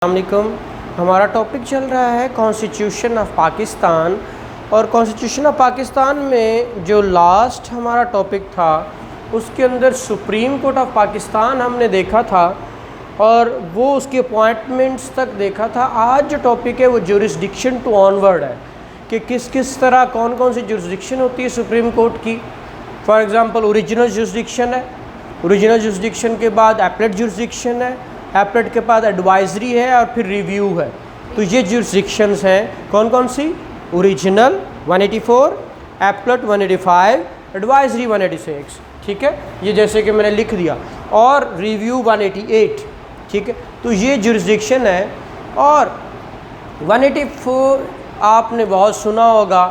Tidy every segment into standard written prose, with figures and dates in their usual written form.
अस्सलामुअलैकुम। हमारा टॉपिक चल रहा है कॉन्स्टिट्यूशन ऑफ पाकिस्तान। और कॉन्स्टिट्यूशन ऑफ पाकिस्तान में जो लास्ट हमारा टॉपिक था उसके अंदर सुप्रीम कोर्ट ऑफ पाकिस्तान हमने देखा था और वो उसके अपॉइंटमेंट्स तक देखा था। आज जो टॉपिक है वो ज्यूरिसडिक्शन टू ऑनवर्ड है कि किस किस तरह कौन कौन सी ज्यूरिसडिक्शन होती है सुप्रीम कोर्ट की। फॉर एग्ज़ाम्पल ओरिजिनल ज्यूरिसडिक्शन है, ओरिजिनल ज्यूरिसडिक्शन के बाद एपलेट ज्यूरिसडिक्शन है, एपलेट के बाद एडवाइजरी है और फिर रिव्यू है। तो ये ज्यूरिसडिक्शंस हैं कौन कौन सी? Original 184, appellate 185, advisory 186। ठीक है, ये जैसे कि मैंने लिख दिया, और रिव्यू 188। ठीक है, तो ये ज्यूरिसडिक्शन है। और 184 आपने बहुत सुना होगा,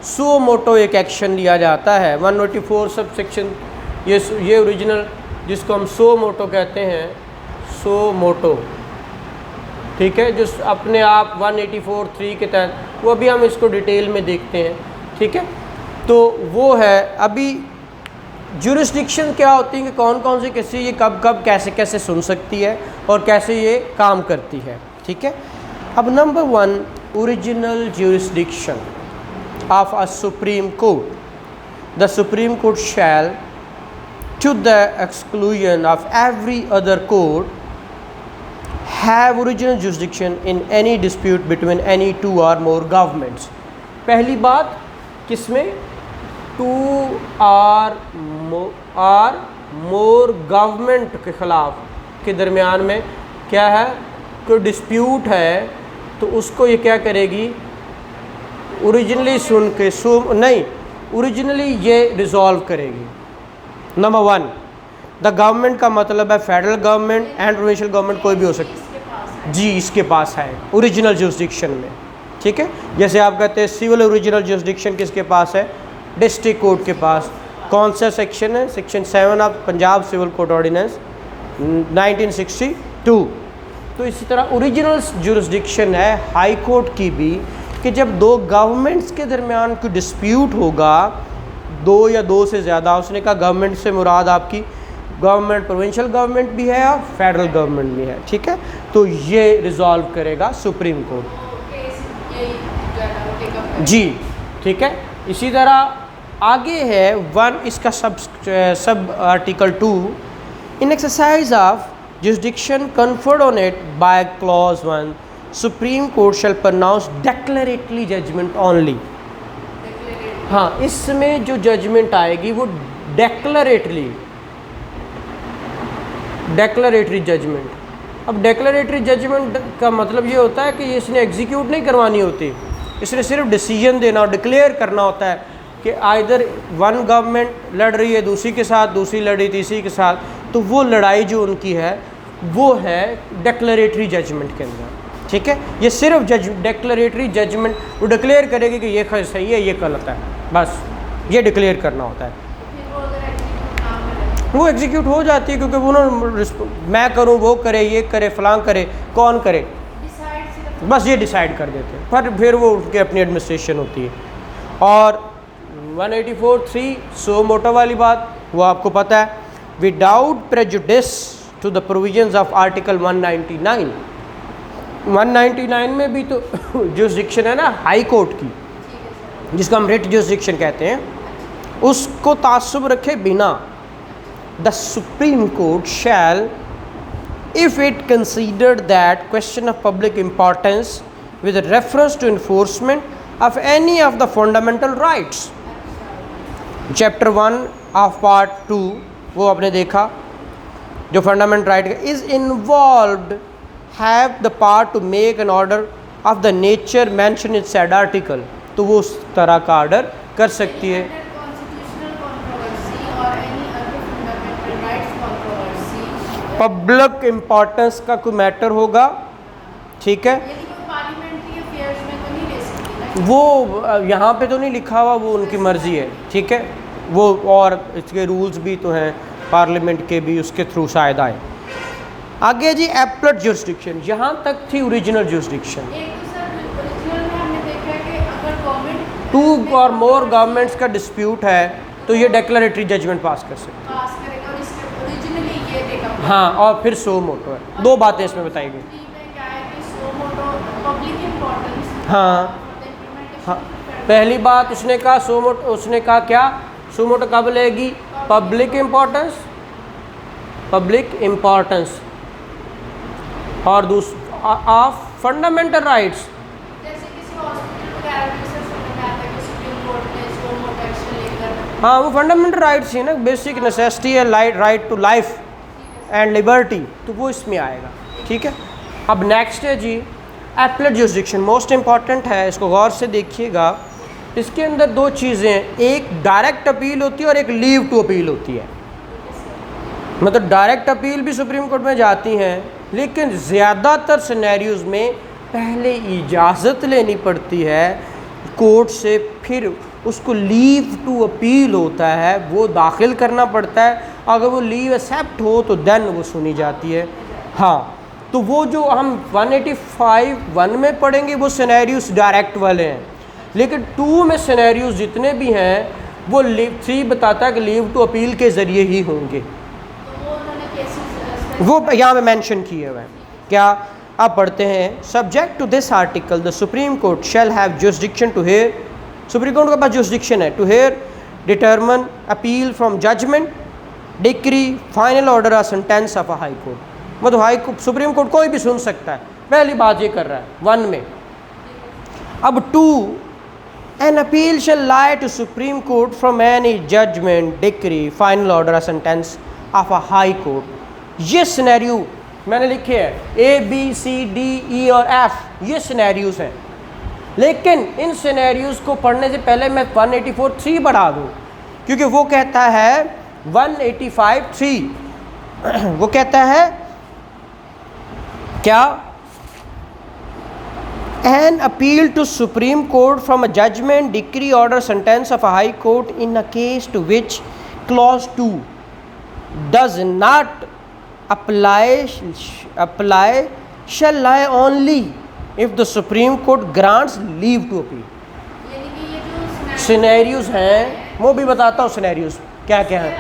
सो मोटो एक एक्शन लिया जाता है। 184 सब सेक्शन ये ओरिजिनल जिसको हम सो मोटो कहते हैं, सो मोटो। ठीक है, जो अपने आप 184(3) के तहत, वो अभी हम इसको डिटेल में देखते हैं। ठीक है, तो वो है। अभी ज्यूरिसडिक्शन क्या होती है कि कौन कौन सी कैसे ये कब कब कैसे कैसे सुन सकती है और कैसे ये काम करती है। ठीक है, अब number 1, original jurisdiction of a supreme court. The supreme court shell to the exclusion of every other court have original jurisdiction in any dispute between any two or more governments। पहली बात किसमें? 2 or more government के ख़िलाफ़ के दरमियान में क्या है, कोई डिस्प्यूट है तो उसको ये क्या करेगी, ओरिजिनली सुन के नहीं, ओरिजिनली ये रिजॉल्व करेगी। नंबर 1, द गवर्नमेंट का मतलब है federal government and provincial government, कोई भी हो सकती जी, इसके पास है ओरिजिनल ज्यूरिसडिक्शन में। ठीक है, जैसे आप कहते हैं सिविल ओरिजिनल ज्यूरिसडिक्शन किसके पास है? डिस्ट्रिक्ट कोर्ट के पास। कौन सा सेक्शन है? Section 7 of Punjab civil code ordinance 1962। तो इसी तरह ओरिजिनल ज्यूरिसडिक्शन है हाई कोर्ट की भी, कि जब दो गवर्नमेंट्स के दरमियान कोई डिस्प्यूट होगा, 2 या 2 से ज़्यादा, उसने कहा गवर्नमेंट से मुराद आपकी गवर्नमेंट प्रोविंशियल गवर्नमेंट भी है और फेडरल गवर्नमेंट भी है। ठीक है, तो ये रिजॉल्व करेगा सुप्रीम कोर्ट जी। ठीक है, इसी तरह आगे है 1, इसका सब article 2, in exercise of jurisdiction conferred on it by clause 1 Supreme court shall pronounce declaratory judgment only. हाँ, इसमें जो जजमेंट आएगी वो डेक्लेरेटरी जजमेंट। अब डेक्लेरेटरी जजमेंट का मतलब ये होता है कि इसने एग्जीक्यूट नहीं करवानी होती, इसने सिर्फ डिसीजन देना और डिक्लेयर करना होता है कि आइदर वन गवर्नमेंट लड़ रही है दूसरी के साथ, दूसरी लड़ रही तीसरी के साथ, तो वो लड़ाई जो उनकी है वो है डेक्लेरेटरी जजमेंट के अंदर। ठीक है, ये सिर्फ डेक्लेरेटरी जजमेंट, वो डिक्लेयर करेगी कि ये सही है ये गलत है, बस ये डिक्लेयर करना होता है। वो एग्जीक्यूट हो जाती है क्योंकि वो मैं करूँ, वो करे, ये करे, फलां करे, कौन करे, बस ये डिसाइड कर देते हैं, पर फिर वो उनकी अपनी एडमिनिस्ट्रेशन होती है। और 184(3) सो मोटो वाली बात वो आपको पता है, without prejudice to the provisions of article 199। 199 में भी तो ज्यूरिसडिक्शन है ना हाई कोर्ट की, जिसको हम रिट ज्यूरिसडिक्शन कहते हैं, उसको तासुब रखे बिना the supreme court shall, if it considered that question of public importance with reference to enforcement of any of the fundamental rights. Chapter 1 of part 2 वो आपने देखा, जो fundamental right is involved have the power to make an order of the nature mentioned in said article। तो वो उस तरह का order कर सकती है। पब्लिक इम्पोर्टेंस का कोई मैटर होगा, ठीक है, वो यहाँ पे तो नहीं लिखा हुआ, वो उनकी मर्ज़ी है। ठीक है, वो और इसके रूल्स भी तो हैं पार्लियामेंट के भी, उसके थ्रू शायद आए। आगे जी एपलेट ज्यूरिसडिक्शन, यहाँ तक थी ओरिजिनल ज्यूरिसडिक्शन। 2 और मोर गवर्नमेंट्स का डिस्प्यूट है तो ये डेक्लेरेटरी जजमेंट पास कर सकते हैं। हाँ, और फिर सो मोटो है। 2 बातें इसमें बताई गई। हाँ हाँ, पहली बात उसने कहा उसने कहा क्या, सुमोटो कब लेगी, पब्लिक इम्पोर्टेंस और ऑफ फंडामेंटल राइट्स। जैसे किसी हॉस्पिटल वगैरह में से सुनने में आता है कि सुप्रीम कोर्ट ने स्लो मोटर एक्शन लेकर, हाँ वो फंडामेंटल राइट्स ही ना, बेसिक नेसेसिटी है, right to life and liberty, तो वो इसमें आएगा। ठीक है, अब नेक्स्ट है जी एपलेट जुरिसडिक्शन, मोस्ट इंपॉर्टेंट है, इसको गौर से देखिएगा। इसके अंदर दो चीज़ें हैं, एक डायरेक्ट अपील होती है और एक लीव टू अपील होती है। मतलब डायरेक्ट अपील भी सुप्रीम कोर्ट में जाती हैं, लेकिन ज़्यादातर सिनेरियोज़ में पहले इजाज़त लेनी पड़ती है कोर्ट से, फिर उसको लीव टू अपील होता है, वो दाखिल करना पड़ता है। अगर वो लीव एक्सेप्ट हो तो देन वो सुनी जाती है। हाँ, तो वो जो हम 185(1) में पढ़ेंगे वो सिनेरियोज़ डायरेक्ट वाले हैं, लेकिन 2 में सिनेरियोज़ जितने भी हैं वो 3 बताता है कि लीव टू अपील के ज़रिए ही होंगे। वो यहाँ पे मेंशन किए हुए हैं। क्या, आप पढ़ते हैं, subject to this article the supreme court shall have jurisdiction to hear, Supreme Court के पास जुरिसडिक्शन है to hear, determine appeal from judgment, decree, final order और sentence of a high court. मतलब हाई कोर्ट, सुप्रीम कोर्ट कोई भी सुन सकता है, पहली बात ये कर रहा है 1 में। अब 2, an appeal shall lie to supreme court from any judgment, decree, final order और sentence of a high court. ये सिनेरियो मैंने लिखे हैं ABCDE और F, ये सिनेरियोज़ हैं, लेकिन इन सिनेरियोज़ को पढ़ने से पहले मैं 184(3) बढ़ा दूँ, क्योंकि वो कहता है 185(3) वो कहता है क्या, an appeal to supreme court from a judgment, decree, order, sentence of a high court in a case to which clause 2 does not apply shall lie only if the Supreme Court grants leave to appeal। यानी कि ये जो scenarios हैं वो भी बताता हूँ, scenarios क्या क्या हैं।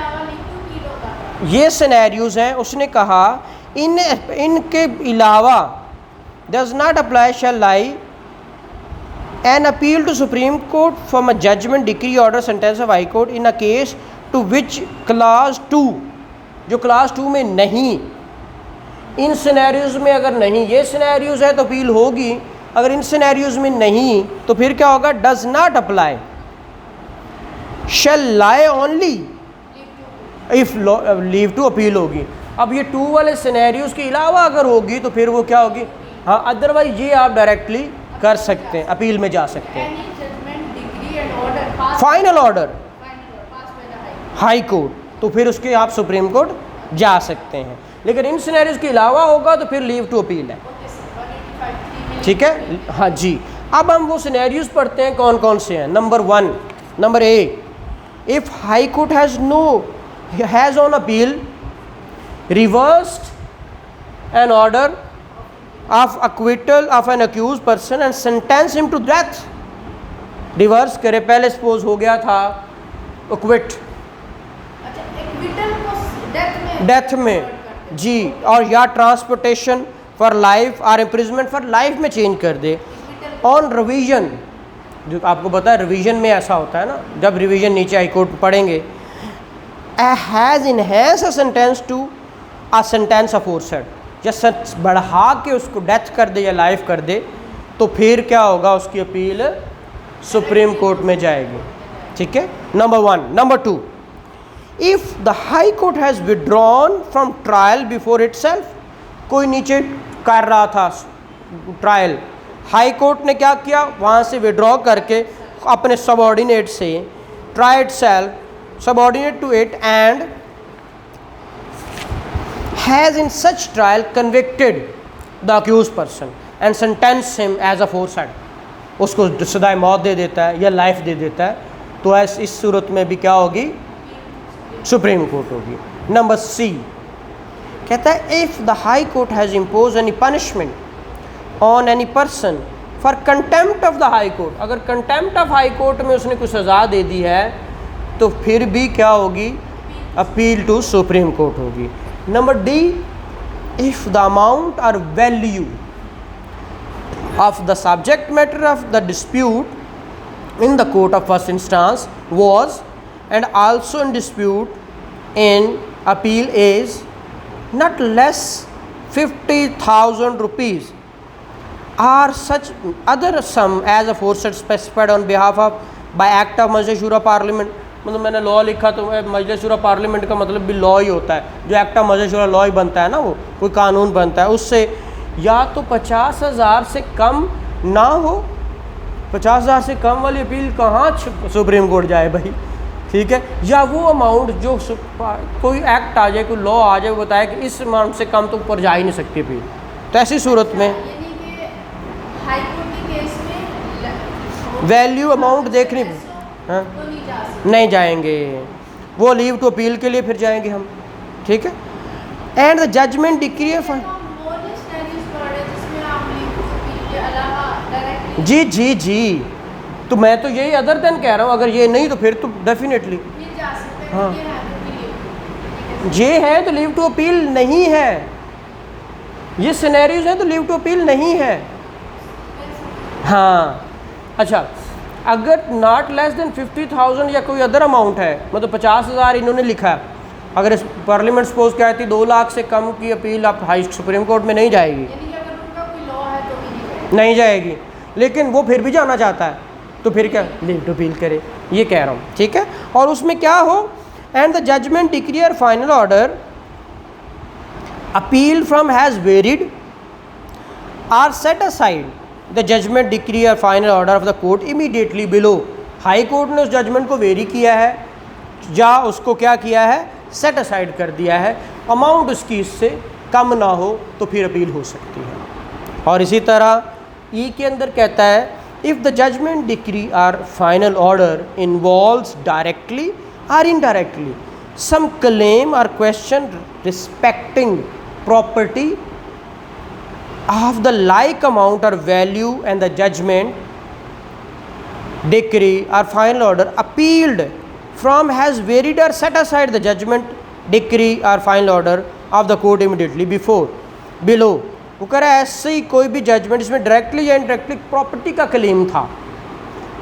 ये सिनेरियोज़ हैं, उसने कहा इनके अलावा does not apply shall lie an appeal to Supreme Court from a judgment, decree, order, sentence of High Court in a case to which clause 2, जो क्लास 2 में नहीं, इन सिनेरियोज़ में अगर नहीं, ये सिनेरियोज़ है तो अपील होगी, अगर इन सिनेरियोज़ में नहीं तो फिर क्या होगा, does not apply, shall lie only if leave to appeal होगी। अब ये 2 वाले सिनेरियोज़ के अलावा अगर होगी तो फिर वो क्या होगी, हाँ, अदरवाइज ये आप डायरेक्टली कर सकते हैं, अपील में जा सकते हैं। फाइनल ऑर्डर हाई कोर्ट, तो फिर उसके आप सुप्रीम कोर्ट जा सकते हैं, लेकिन इन सिनेरियोज़ के अलावा होगा तो फिर लीव टू अपील है। ठीक है, हाँ जी। अब हम वो सिनेरियोज़ पढ़ते हैं कौन कौन से हैं। Number A, if high court has on appeal reversed an order of acquittal of an accused person and sentence him to death. Reverse करे, पहले सपोज हो गया था एक्विट, डेथ में जी, और या ट्रांसपोर्टेशन फॉर लाइफ और इम्प्रिजमेंट फॉर लाइफ में चेंज कर दे। ऑन रिवीजन, जो आपको पता है रिवीजन में ऐसा होता है ना, जब रिवीजन नीचे हाई कोर्ट पढ़ेंगे, has enhanced a sentence to a sentence aforesaid, या बढ़ा के उसको डेथ कर दे या लाइफ कर दे, तो फिर क्या होगा, उसकी अपील सुप्रीम कोर्ट में जाएगी। ठीक है, number 1। Number 2, if the high court has withdrawn from trial before itself, कोई नीचे कर रहा था ट्रायल, हाई कोर्ट ने क्या किया, वहाँ से विड्रॉ करके अपने सबऑर्डिनेट से, try itself subordinate to it and has in such trial convicted the accused person and sentence him as a aforesaid, उसको सदाए मौत दे देता है या लाइफ दे देता है, तो इस सूरत में भी क्या होगी, सुप्रीम कोर्ट होगी। नंबर सी कहता है, if the high court has impose any punishment on any person for contempt of the high court, अगर कंटेम्प्ट ऑफ हाई कोर्ट में उसने कुछ सज़ा दे दी है तो फिर भी क्या होगी, अपील टू सुप्रीम कोर्ट होगी। Number D, if the amount और value of the subject matter of the dispute in the court of first instance was and also in dispute in appeal is not less 50,000 rupees or such other sum as aforesaid specified on behalf of by act of Majlis Shura parliament. मतलब मैंने law लिखा तो मजलिस Shura parliament का मतलब भी law ही होता है, जो एक्ट ऑफ मजलिस शूरा लॉ ही बनता है ना, वो कोई कानून बनता है, उससे या तो 50,000 से कम ना हो। 50,000 से कम वाली अपील कहाँ सुप्रीम कोर्ट जाए भाई, ठीक है, या वो अमाउंट जो कोई एक्ट आ जाए, कोई लॉ आ जाए, वो बताए कि इस अमाउंट से कम तो ऊपर जा ही नहीं सकती अपील। तो ऐसी सूरत में हाई कोर्ट के केस में वैल्यू अमाउंट देखनी, हाँ नहीं जाएंगे, वो लीव टू अपील के लिए फिर जाएंगे हम, ठीक है। एंड द जजमेंट डिक्री जी जी जी, तो मैं तो यही अदर देन कह रहा हूँ, अगर ये नहीं तो फिर तो डेफिनेटली हाँ, ये है तो लीव टू अपील नहीं है, ये सिनेरियोज हैं तो लीव टू अपील नहीं है। हाँ अच्छा, अगर नॉट लेस देन 50,000 या कोई अदर अमाउंट है, मतलब 50,000 इन्होंने लिखा है, अगर इस पार्लियामेंट सपोज कहती 2 लाख से कम की अपील आप हाई सुप्रीम कोर्ट में नहीं जाएगी, नहीं जाएगी, लेकिन वो फिर भी जाना चाहता है तो फिर क्या लीव टू अपील करे, ये कह रहा हूँ, ठीक है। और उसमें क्या हो, एंड द जजमेंट डिक्री और final order appeal from has varied or set aside the judgment decree और final order of the court immediately below. High court ने उस जजमेंट को वेरी किया है या उसको क्या किया है, सेट असाइड कर दिया है, अमाउंट उसकी इससे कम ना हो तो फिर अपील हो सकती है। और इसी तरह ई के अंदर कहता है, इफ़ द जजमेंट डिक्री और फाइनल ऑर्डर इन्वॉल्व्स डायरेक्टली और इनडायरेक्टली सम क्लेम और question respecting property of the like amount or value and the judgment decree or final order appealed from has varied or set aside the judgment decree or final order of the court immediately before below। वो कह रहा है ऐसे ही कोई भी judgement इसमें directly या indirectly property का क्लेम था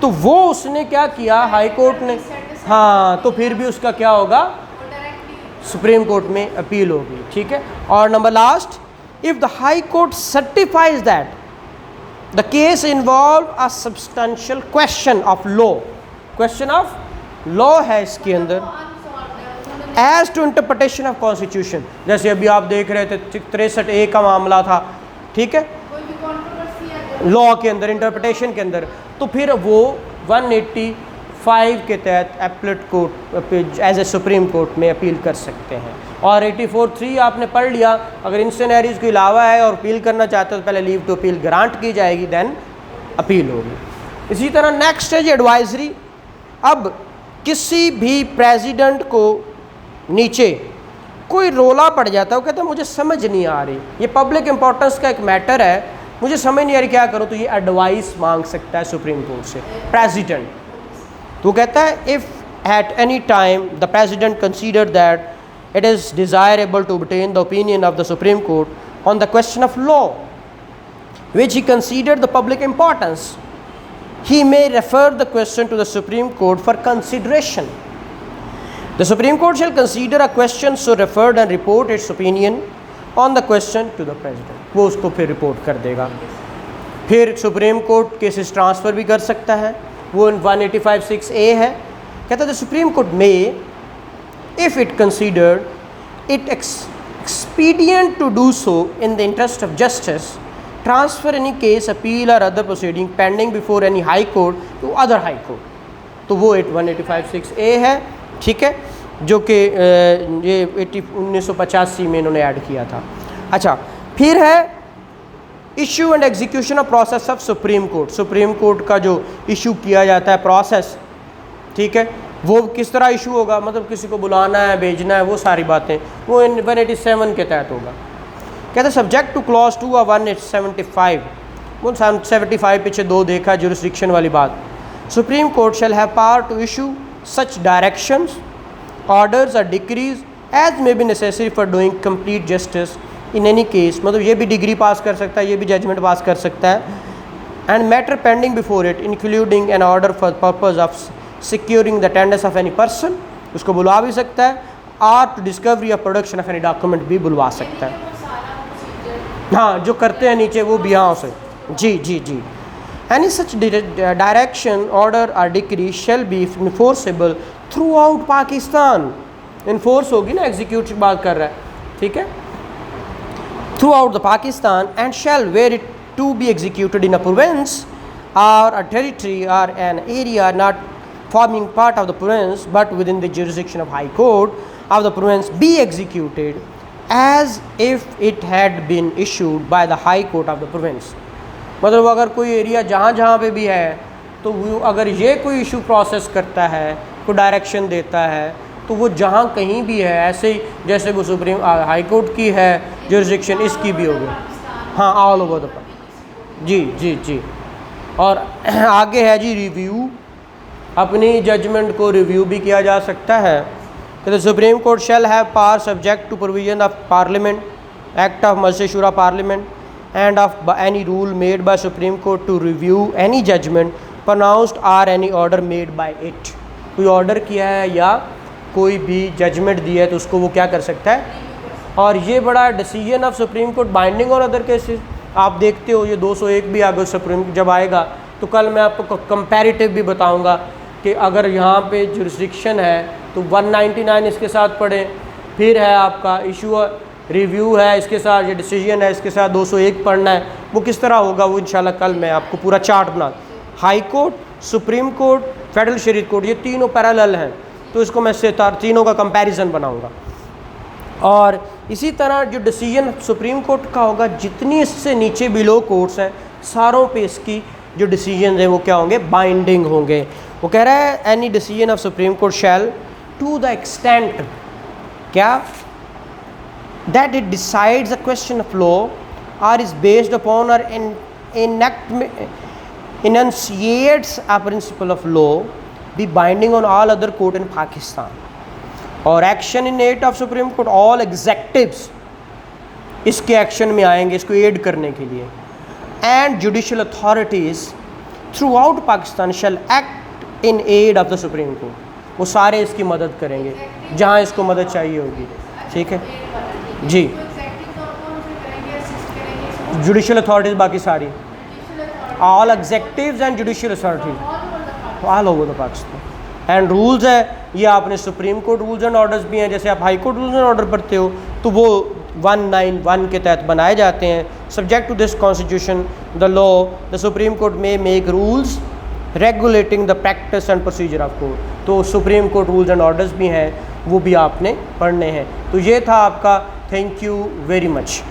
तो वो उसने क्या किया, हाई कोर्ट ने, हाँ, तो फिर भी उसका क्या होगा, सुप्रीम कोर्ट में अपील होगी, ठीक है। और number last, if the high court certifies that the case involve a substantial question of law है इसके अंदर as to interpretation of constitution, जैसे अभी आप देख रहे थे 63A का मामला था, ठीक है, लॉ के अंदर, इंटरप्रिटेशन के अंदर, तो फिर वो 185 के तहत appellate court as a supreme court में अपील कर सकते हैं। और 84(3) आपने पढ़ लिया, अगर इन सिनेरियोज के अलावा है और अपील करना चाहते हो तो पहले लीव टू अपील ग्रांट की जाएगी, देन अपील होगी। इसी तरह नेक्स्ट है जी एडवाइजरी। अब किसी भी प्रेसिडेंट को नीचे कोई रोला पड़ जाता है, वो कहता है मुझे समझ नहीं आ रही, ये पब्लिक इंपॉर्टेंस का एक मैटर है, मुझे समझ नहीं आ रही क्या करो, तो ये एडवाइस मांग सकता है सुप्रीम कोर्ट से प्रेसिडेंट। तो कहता है if at any time the president consider that it is desirable to obtain the opinion of the Supreme Court on the question of law which he considered the public importance, he may refer the question to the Supreme Court for consideration. The Supreme Court shall consider a question so referred and report its opinion on the question to the President. वो उसको फिर report कर देगा। फिर supreme court cases transfer भी कर सकता है, वो 185(6)A है, कहता है द सुप्रीम कोर्ट में if it considered it expedient to do so in the interest of justice, transfer any case, appeal or other proceeding pending before any high court to other high court। तो वो 185(6)A है, ठीक है, जो कि ये 1985 में इन्होंने ऐड किया था। अच्छा, फिर है issue and execution of process of supreme court. Supreme court का जो इशू किया जाता है प्रोसेस, ठीक है, वो किस तरह इशू होगा, मतलब किसी को बुलाना है, भेजना है, वो सारी बातें वो 187 के तहत होगा। कहते हैं सब्जेक्ट टू क्लॉज 2 और 175, वो 75 पीछे 2 देखा, जुरिस्डिक्शन वाली बात। Supreme court shall have power to issue such directions, orders और decrees as may be necessary for doing complete justice in any case, मतलब ये भी डिग्री पास कर सकता है, ये भी जजमेंट पास कर सकता है and matter pending before it including an order for purpose of securing the attendance of any person, उसको बुलवा भी सकता है, और to discovery of production of any document भी बुलवा सकता है। वो सारा प्रोसीजर हाँ, जो करते हैं नीचे वो भी यहाँ से, जी जी जी। Any such direction, order or decree shall be enforceable throughout Pakistan। Enforce होगी ना, एग्जीक्यूट की बात कर रहा है, ठीक है। Throughout the Pakistan and shall where it to be executed in a province or a territory or an area not forming part of the province but within the jurisdiction of High Court of the province be executed as if it had been issued by the High Court of the province। मतलब अगर कोई area जहाँ जहाँ पे भी है तो वो अगर ये कोई इशू प्रोसेस करता है, कोई डायरेक्शन देता है, तो वो जहाँ कहीं भी है, ऐसे ही जैसे वो सुप्रीम हाई कोर्ट की है जुरिस्डिक्शन, इसकी भी होगी। हाँ, ऑल ओवर द जी जी जी। और आगे है जी रिव्यू, अपनी जजमेंट को रिव्यू भी किया जा सकता है। तो the supreme court shall have power subject to provision of parliament act of Majlis Shura parliament and of any rule made by supreme court to review any judgment pronounced or any order made by it. कोई order किया है या कोई भी judgement दिया है तो उसको वो क्या कर सकता है। और ये बड़ा decision of supreme court binding और अदर केसेस आप देखते हो, ये 201 भी आगे सुप्रीम जब आएगा तो कल मैं आपको कंपैरेटिव भी बताऊंगा कि अगर यहाँ पे जुरिस्डिक्शन है तो 199 इसके साथ पढ़ें, फिर है आपका इशू रिव्यू है इसके साथ, ये डिसीजन है इसके साथ 201 पढ़ना है, वो किस तरह होगा वो इंशाल्लाह कल मैं आपको पूरा चार्ट बना। High court, Supreme court, federal शरीयत कोर्ट, ये तीनों पैरेलल हैं, तो इसको मैं से तीनों का कंपैरिजन बनाऊंगा। और इसी तरह जो डिसीजन सुप्रीम कोर्ट का होगा, जितनी इससे नीचे बिलो कोर्ट्स हैं सारों पे इसकी जो डिसीजन हैं वो क्या होंगे, बाइंडिंग होंगे। वो कह रहा है any decision of supreme court shall to the extent क्या that it decides a question of law or is based upon or enunciates a principle of law be binding on all other court in Pakistan। और action in aid of supreme court all executives इसके action में आएंगे इसको aid करने के लिए। And judicial authorities throughout Pakistan shall act in aid of the supreme court, वो सारे इसकी मदद करेंगे जहाँ इसको मदद चाहिए होगी, ठीक है जी। जुडिशल अथॉरिटीज़ बाकी सारी all executives and judicial authorities all over the Pakistan. And rules है ये आपने supreme court rules and orders भी हैं, जैसे आप high court rules and order पढ़ते हो तो वो 191 के तहत बनाए जाते हैं। Subject to this constitution the law the supreme court may make rules regulating the practice and procedure of court. तो supreme court rules and orders भी हैं, वो भी आपने पढ़ने हैं। तो ये था आपका, थैंक यू वेरी मच।